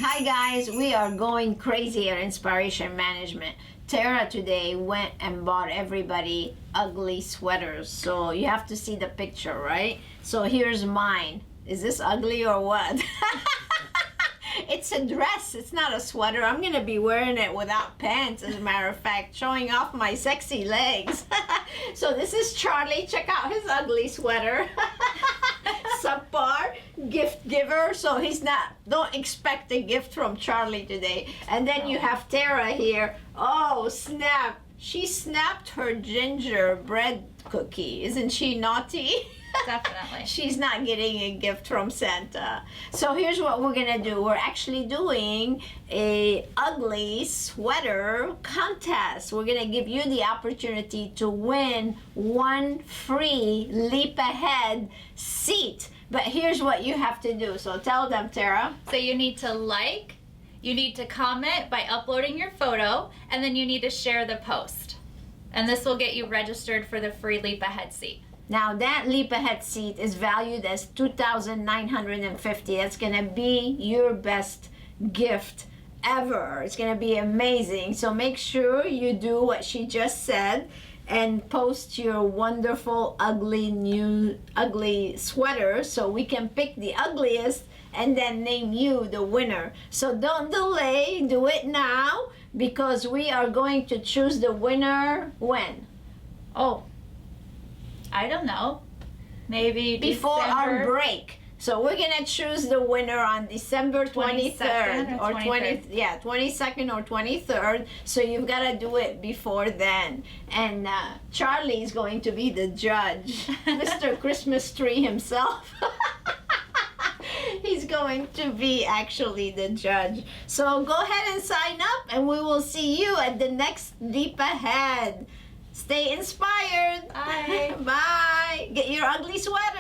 Hi guys, we are going crazy at Inspiration Management. Tara today went and bought everybody ugly sweaters. So you have to see the picture, right? So here's mine. Is this ugly or what? It's a dress, it's not a sweater. I'm gonna be wearing it without pants, as a matter of fact, showing off my sexy legs. So this is Charlie. Check out his ugly sweater. Subpar gift giver, so he's not, don't expect a gift from Charlie today. And then you have Tara here. Oh snap, she snapped her gingerbread cookie. Isn't she naughty? Definitely. She's not getting a gift from Santa. So here's what we're gonna do. We're actually doing a ugly sweater contest. We're gonna give you the opportunity to win one free Leap Ahead seat. But here's what you have to do. So tell them, Tara. So you need to like, you need to comment by uploading your photo, and then you need to share the post. And this will get you registered for the free Leap Ahead seat. Now that Leap Ahead seat is valued as $2,950. That's gonna be your best gift ever. It's gonna be amazing. So make sure you do what she just said and post your wonderful ugly sweater so we can pick the ugliest and then name you the winner. So don't delay, do it now, because we are going to choose the winner when? Oh, I don't know. Maybe Before our December. break. So we're gonna choose the winner on December 23rd 22nd or or 22nd or 23rd. So you've gotta do it before then. And Charlie is going to be the judge, Mr. Christmas Tree himself. He's going to be actually the judge. So go ahead and sign up, and we will see you at the next Leap Ahead. Stay inspired. Bye. Bye. Get your ugly sweater.